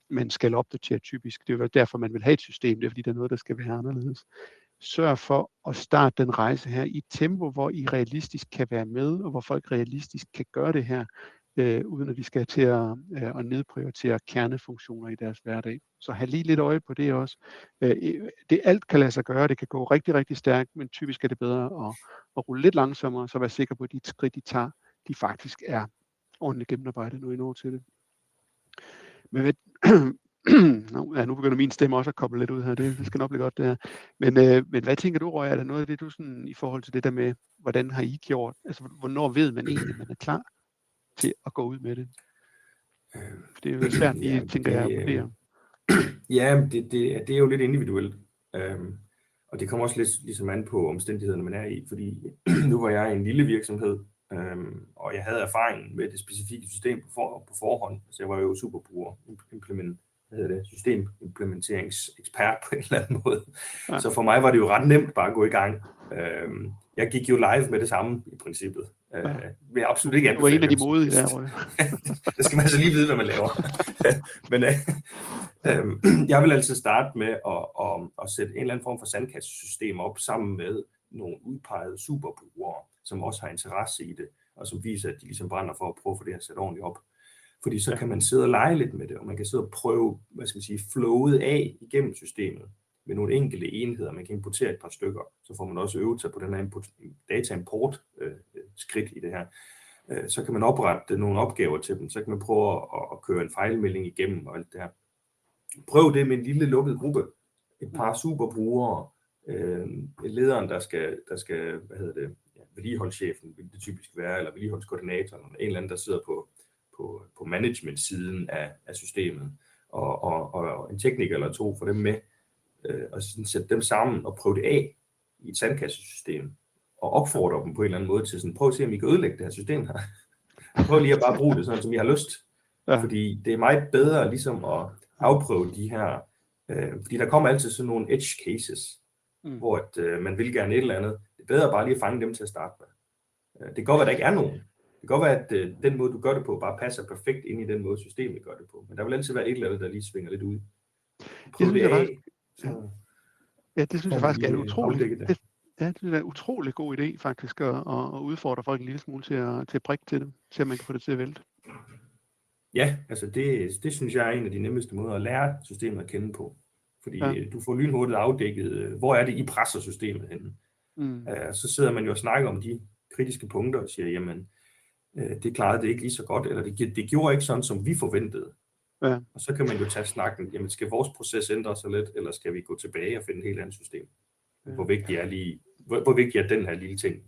man skal opdatere typisk. Det er jo derfor, man vil have et system, det er fordi, der er noget, der skal være anderledes. Sørg for at starte den rejse her i et tempo, hvor I realistisk kan være med, og hvor folk realistisk kan gøre det her, uden at vi skal til at nedprioritere kernefunktioner i deres hverdag. Så have lige lidt øje på det også. Det alt kan lade sig gøre, det kan gå rigtig, rigtig stærkt, men typisk er det bedre at rulle lidt langsommere, så vær sikker på, at de skridt, de tager, de faktisk er ordentligt gennemarbejdet, når I når til det. Men nu begynder min stemme også at koble lidt ud her, det skal nok blive godt det her. Men hvad tænker du, Roy, er der noget af det, du sådan, i forhold til det der med, hvordan har I gjort, altså hvornår ved man egentlig, at man er klar til at gå ud med det? For det er jo svært, tænker jeg, at vurdere. Ja, det er jo lidt individuelt. Og det kommer også lidt ligesom an på omstændighederne, man er i. Fordi nu var jeg i en lille virksomhed, og jeg havde erfaring med det specifikke system på forhånd. Så jeg var jo superbruger, systemimplementeringsekspert på en eller anden måde. Ja. Så for mig var det jo ret nemt bare at gå i gang. Jeg gik jo live med det samme i princippet. Men jeg absolut ikke anbefale. Du var en af de modige der, Røg. Det skal man altså lige vide, hvad man laver. Men jeg vil altid starte med at sætte en eller anden form for sandkassesystem op sammen med nogle udpegede superbrugere, som også har interesse i det, og som viser, at de ligesom brænder for at prøve at få det her sat ordentligt op. Fordi så kan man sidde og lege lidt med det, og man kan sidde og prøve, flowet af igennem systemet med nogle enkelte enheder. Man kan importere et par stykker, så får man også øvet sig på den her data-import skridt i det her. Så kan man oprette nogle opgaver til dem, så kan man prøve at køre en fejlmelding igennem og alt det her. Prøv det med en lille lukket gruppe. Et par superbrugere, lederen, der skal vedligeholdschefen, vil det typisk være, eller vedligeholdskoordinatoren, en eller anden, der sidder på management-siden af systemet, og en tekniker eller to for dem med, og sådan sætte dem sammen og prøve det af i et sandkassesystem, og opfordre dem på en eller anden måde til sådan, prøv at se, om I kan ødelægge det her system her. Prøv lige at bare bruge det sådan, som I har lyst. Ja. Fordi det er meget bedre ligesom at afprøve de her, fordi der kommer altid sådan nogle edge cases, hvor man vil gerne et eller andet. Det er bedre bare lige at fange dem til at starte med. Det kan godt være, at der ikke er nogen. Det kan godt være, at den måde, du gør det på, bare passer perfekt ind i den måde, systemet gør det på. Men der vil altid være et eller andet, der lige svinger lidt ud. Prøv det af. Ja, det synes jeg faktisk er en utrolig god idé, faktisk, at udfordre folk en lille smule til at prikke til dem, til at man kan få det til at vælte. Ja, altså det synes jeg er en af de nemmeste måder at lære systemet at kende på. Fordi du får lynhurtigt afdækket, hvor er det, I presser systemet henne. Så sidder man jo og snakker om de kritiske punkter og siger, jamen, det klarede det ikke lige så godt, eller det gjorde ikke sådan, som vi forventede. Ja. Og så kan man jo tage snakken, jamen skal vores proces ændre sig lidt, eller skal vi gå tilbage og finde et helt andet system? Hvor vigtig er den her lille ting?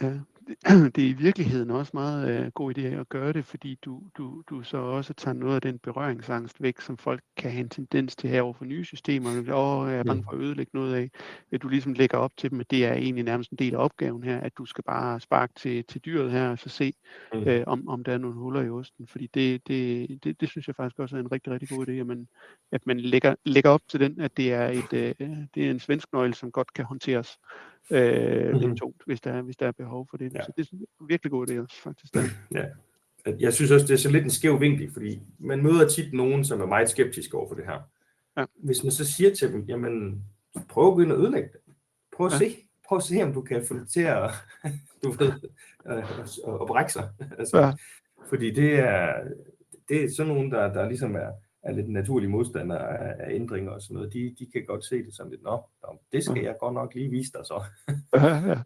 Ja, det er i virkeligheden også meget god idé at gøre det, fordi du så også tager noget af den berøringsangst væk, som folk kan have en tendens til her over for nye systemer. Jeg er bange for at ødelægge noget af. At du ligesom lægger op til dem, at det er egentlig nærmest en del af opgaven her, at du skal bare sparke til dyret her, og så se, om der er nogle huller i osten. Fordi det synes jeg faktisk også er en rigtig, rigtig god idé, at man lægger op til den, at det er det er en svensk nøgle, som godt kan håndteres lidt tungt, hvis der er behov for det. Ja. Så det er en virkelig god idé også, faktisk. Der. Ja. Jeg synes også, det er så lidt en skæv vinkel, fordi man møder tit nogen, som er meget skeptiske over for det her. Ja. Hvis man så siger til dem, jamen, prøv at gå ind og ødelægge det. Prøv at se, om du kan få det til at, at brække sig. Altså, fordi det er sådan nogen, der ligesom er lidt naturlige modstandere af ændringer og sådan noget. De kan godt se det som lidt, det skal jeg godt nok lige vise dig så.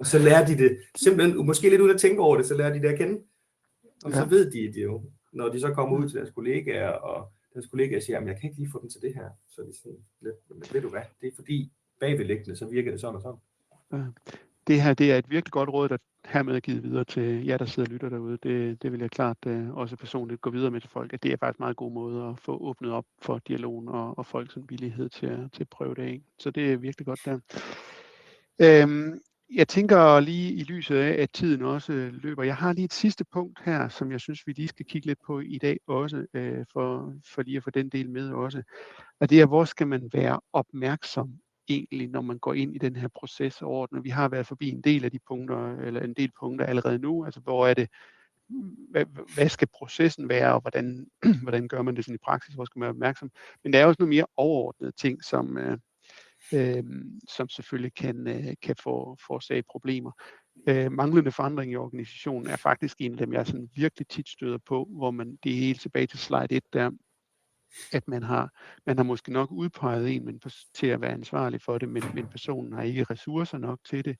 Og så lærer de det, simpelthen, måske lidt uden at tænke over det, så lærer de det at kende. Og så ved de det jo, når de så kommer ud til deres kollegaer, og deres kollegaer siger, jamen jeg kan ikke lige få den til det her. Så er det sådan lidt, ved du hvad, det er fordi bagvedliggende, så virker det sådan og sådan. Det her, det er et virkelig godt råd, der hermed er givet videre til jer, der sidder og lytter derude. Det vil jeg klart også personligt gå videre med til folk, at det er faktisk en meget god måde at få åbnet op for dialogen og folks villighed til at prøve det af. Så det er virkelig godt der. Jeg tænker lige i lyset af, at tiden også løber. Jeg har lige et sidste punkt her, som jeg synes, vi lige skal kigge lidt på i dag også, for lige at få den del med også. Og det er, hvor skal man være opmærksom egentlig, når man går ind i den her proces overordnet. Vi har været forbi en del af de punkter, eller en del punkter allerede nu. Altså, hvor er det, hvad skal processen være, og hvordan gør man det sådan i praksis? Hvor skal man være opmærksom? Men der er også nogle mere overordnede ting, som selvfølgelig kan forårsage problemer. Manglende forandring i organisationen er faktisk en af dem, jeg sådan virkelig tit støder på, hvor det er helt tilbage til slide 1 der, at man har måske nok udpeget en til at være ansvarlig for det, men personen har ikke ressourcer nok til det,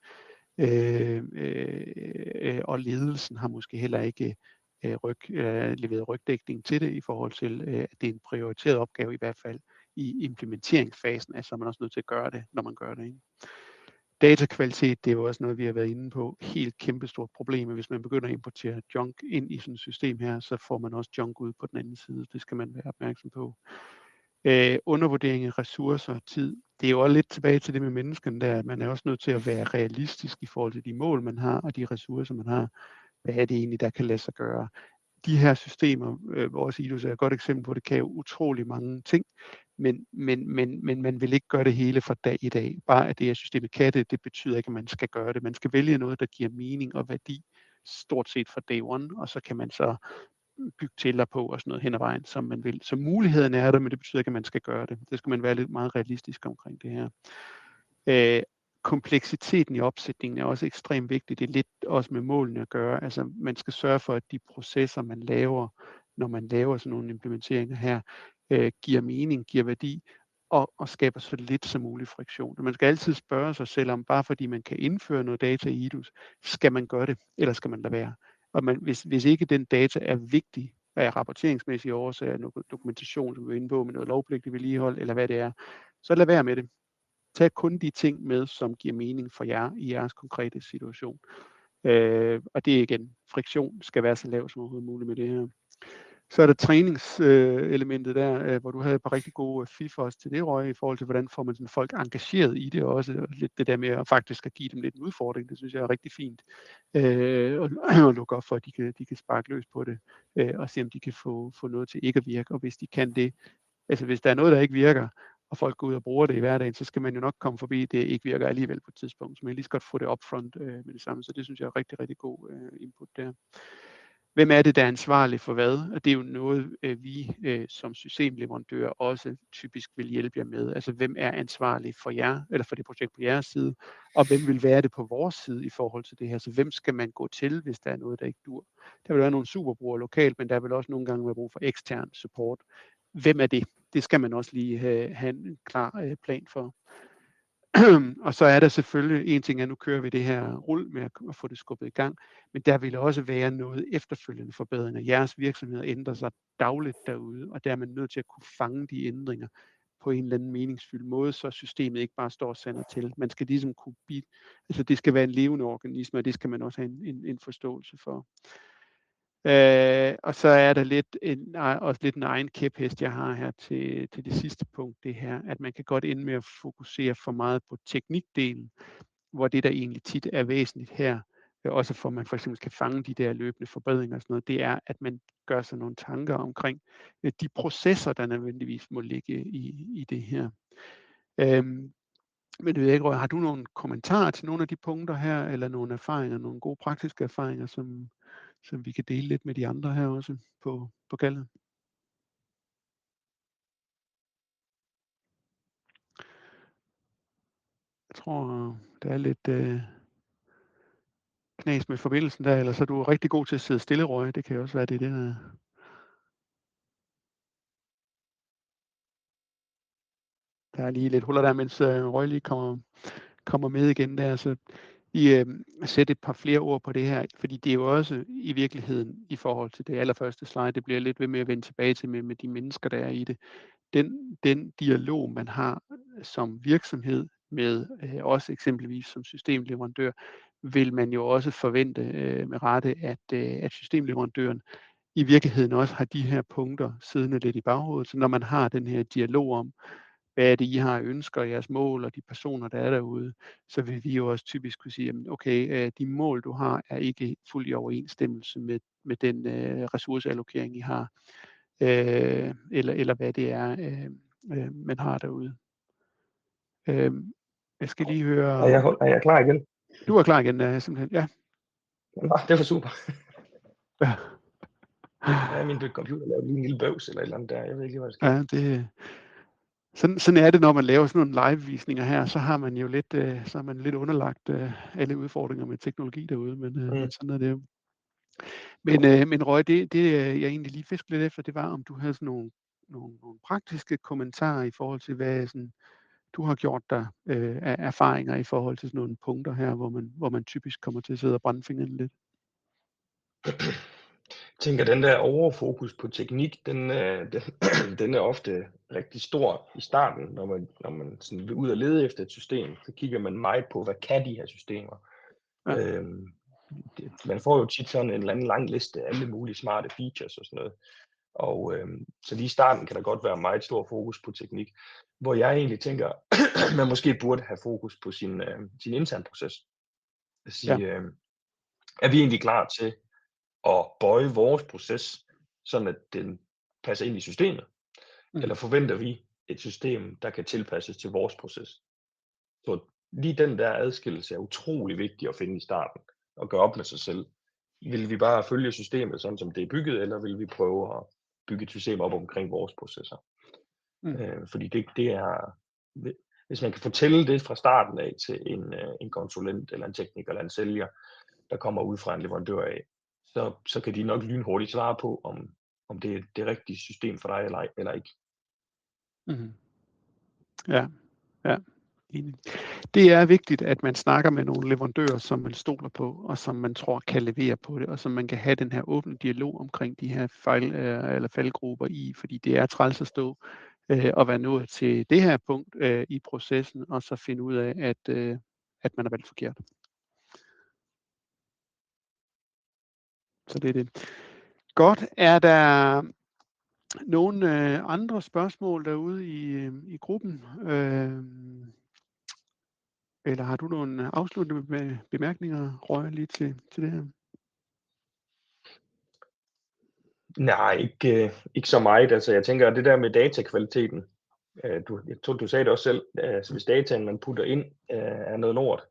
og ledelsen har måske heller ikke leveret rygdækning til det i forhold til, at det er en prioriteret opgave i hvert fald i implementeringsfasen, altså er man også nødt til at gøre det, når man gør det. Ikke? Datakvalitet, det er jo også noget, vi har været inde på. Helt kæmpestort problem, hvis man begynder at importere junk ind i sådan et system her, så får man også junk ud på den anden side. Det skal man være opmærksom på. Undervurdering af ressourcer og tid. Det er jo også lidt tilbage til det med menneskene der. Man er også nødt til at være realistisk i forhold til de mål, man har, og de ressourcer, man har. Hvad er det egentlig, der kan lade sig gøre? De her systemer, vores IDOS er et godt eksempel på, det kan jo utrolig mange ting, men man vil ikke gøre det hele fra dag i dag. Bare at det her systemet kan det betyder ikke, at man skal gøre det. Man skal vælge noget, der giver mening og værdi, stort set fra day one, og så kan man så bygge til på og sådan noget hen ad vejen, som man vil. Så muligheden er der, men det betyder ikke, at man skal gøre det. Det skal man være lidt meget realistisk omkring det her. Kompleksiteten i opsætningen er også ekstremt vigtig. Det er lidt også med målene at gøre. Altså, man skal sørge for, at de processer, man laver, når man laver sådan nogle implementeringer her, giver mening, giver værdi, og skaber så lidt som muligt friktion. Man skal altid spørge sig selv om, bare fordi man kan indføre noget data i IDOS, skal man gøre det, eller skal man lade være? Og hvis ikke den data er vigtig, af rapporteringsmæssige årsager, noget dokumentation, som vi er inde på, med noget lovpligtigt vedligehold, eller hvad det er, så lad være med det. Tag kun de ting med, som giver mening for jer i jeres konkrete situation. Og det er igen, friktion skal være så lav som overhovedet muligt med det her. Så er der træningselementet der, hvor du havde et par rigtig gode fif også til det, Røge, i forhold til, hvordan får man sådan folk engageret i det også, og lidt det der med at faktisk at give dem lidt en udfordring, det synes jeg er rigtig fint. Og lukke op for, at de kan sparke løs på det, og se om de kan få noget til ikke at virke, og hvis de kan det, altså hvis der er noget, der ikke virker, og folk går ud og bruger det i hverdagen, så skal man jo nok komme forbi, det ikke virker alligevel på et tidspunkt, så man lige skal godt få det upfront med det samme, så det synes jeg er rigtig, rigtig god input der. Hvem er det, der er ansvarlig for hvad? Og det er jo noget, vi som systemleverandør også typisk vil hjælpe jer med. Altså, hvem er ansvarlig for jer, eller for det projekt på jeres side, og hvem vil være det på vores side i forhold til det her? Så hvem skal man gå til, hvis der er noget, der ikke dur? Der vil være nogle superbrugere lokalt, men der vil også nogle gange være brug for ekstern support. Hvem er det? Det skal man også lige have en klar plan for. Og så er der selvfølgelig en ting, at nu kører vi det her rul med at få det skubbet i gang, men der vil også være noget efterfølgende forbedringer. Jeres virksomheder ændrer sig dagligt derude, og der er man nødt til at kunne fange de ændringer på en eller anden meningsfyldt måde, så systemet ikke bare står og sander til. Man skal ligesom kunne altså det skal være en levende organisme, og det skal man også have en forståelse for. Og så er der også lidt en egen kæphest, jeg har her til det sidste punkt, det her, at man kan godt ende med at fokusere for meget på teknikdelen, hvor det, der egentlig tit er væsentligt her, også for at man for eksempel kan fange de der løbende forbedringer og sådan noget, det er, at man gør sig nogle tanker omkring de processer, der nødvendigvis må ligge i det her. Men jeg ved ikke, har du nogle kommentarer til nogle af de punkter her, eller nogle erfaringer, nogle gode praktiske erfaringer, som vi kan dele lidt med de andre her også på kaldet? Jeg tror, der er lidt knas med forbindelsen der, eller så er du rigtig god til at sidde stille, Røge. Det kan også være, det der. Der er lige lidt huller der, mens Røge lige kommer med igen der. Så lige sætte et par flere ord på det her, fordi det er jo også i virkeligheden i forhold til det allerførste slide, det bliver lidt ved med at vende tilbage til med de mennesker, der er i det. Den dialog, man har som virksomhed med også eksempelvis som systemleverandør, vil man jo også forvente med rette, at systemleverandøren i virkeligheden også har de her punkter siddende lidt i baghovedet. Så når man har den her dialog om, hvad er det, I har ønsker, jeres mål og de personer, der er derude, så vil vi jo også typisk kunne sige, okay, de mål, du har, er ikke fuldt i overensstemmelse med den ressourceallokering, I har, eller hvad det er, man har derude. Jeg skal lige høre... Er jeg klar igen? Du er klar igen, simpelthen, ja. Nå, det var super. Ja. Ja, min computer lavede lige en lille bøvs eller et eller andet der. Jeg ved ikke, hvad der sker. Ja, sådan er det, når man laver sådan nogle live-visninger her, så har man jo lidt, så er man lidt underlagt alle udfordringer med teknologi derude, men sådan er det jo. Men Røge, det jeg egentlig lige fiskede lidt efter, det var, om du havde sådan nogle praktiske kommentarer i forhold til, hvad sådan, du har gjort dig af erfaringer i forhold til sådan nogle punkter her, hvor man typisk kommer til at sidde og brænde fingrene lidt. Jeg tænker, den der overfokus på teknik, den er ofte rigtig stor i starten, når man sådan vil ud og lede efter et system, så kigger man meget på, hvad kan de her systemer. Ja. Man får jo tit sådan en eller anden lang liste af alle mulige smarte features og sådan noget. Og så lige i starten kan der godt være meget stor fokus på teknik, hvor jeg egentlig tænker, man måske burde have fokus på sin interne proces. At sige, er vi egentlig klar til at bøje vores proces, sådan at den passer ind i systemet? Eller forventer vi et system, der kan tilpasses til vores proces? Så lige den der adskillelse er utrolig vigtig at finde i starten, og gøre op med sig selv. Vil vi bare følge systemet, sådan som det er bygget, eller vil vi prøve at bygge et system op omkring vores processer? Fordi det er, hvis man kan fortælle det fra starten af til en konsulent, eller en tekniker, eller en sælger, der kommer ud fra en leverandør af, så kan de nok lynhurtigt svare på, om det er det rigtige system for dig eller ikke. Ja. Det er vigtigt, at man snakker med nogle leverandører, som man stoler på, og som man tror kan levere på det, og som man kan have den her åbne dialog omkring de her faldgrupper i, fordi det er træls at stå og være nået til det her punkt i processen, og så finde ud af, at man er valgt forkert. Så det er det. Godt. Er der nogle andre spørgsmål derude i gruppen? Eller har du nogle afsluttende bemærkninger, Røge, lige til det her? Nej, ikke så meget. Altså, jeg tænker, at det der med datakvaliteten, du sagde det også selv, altså, hvis dataen, man putter ind, er noget lort,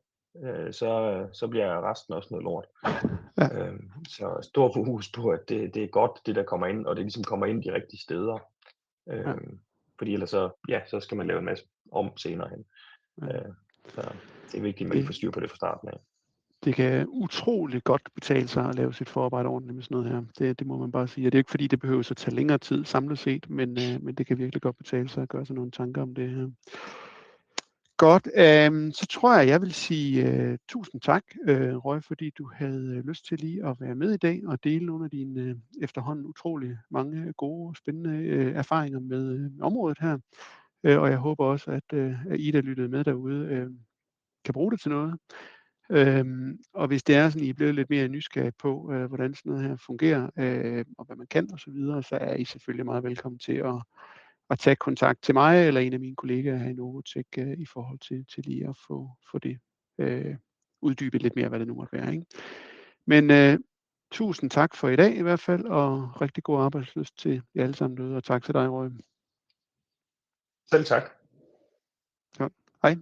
så bliver resten også noget lort. Ja. Så stor fokus på, at det er godt, det der kommer ind, og det ligesom kommer ind de rigtige steder. Fordi ellers så skal man lave en masse om senere hen. Så det er vigtigt, at man lige får styr på det fra starten af. Det kan utroligt godt betale sig at lave sit forarbejde ordentligt med sådan noget her. Det må man bare sige. Og det er ikke fordi, det behøver at tage længere tid samlet set, men det kan virkelig godt betale sig at gøre sig nogle tanker om det her. Godt. Så tror jeg vil sige tusind tak, Røge, fordi du havde lyst til lige at være med i dag og dele nogle af dine efterhånden utrolig mange gode, spændende erfaringer med området her. Og jeg håber også, at I, der lyttede med derude, kan bruge det til noget. Og hvis det er sådan, I er blevet lidt mere nysgerrige på, hvordan sådan noget her fungerer, og hvad man kan og så videre, så er I selvfølgelig meget velkommen til at tage kontakt til mig eller en af mine kollegaer her i Novotech i forhold til lige at få det uddybet lidt mere, hvad det nu måtte være. Ikke? Men tusind tak for i dag i hvert fald, og rigtig god arbejdslyst til jer alle sammen derude, og tak til dig, Roy. Selv tak. Godt. Hej.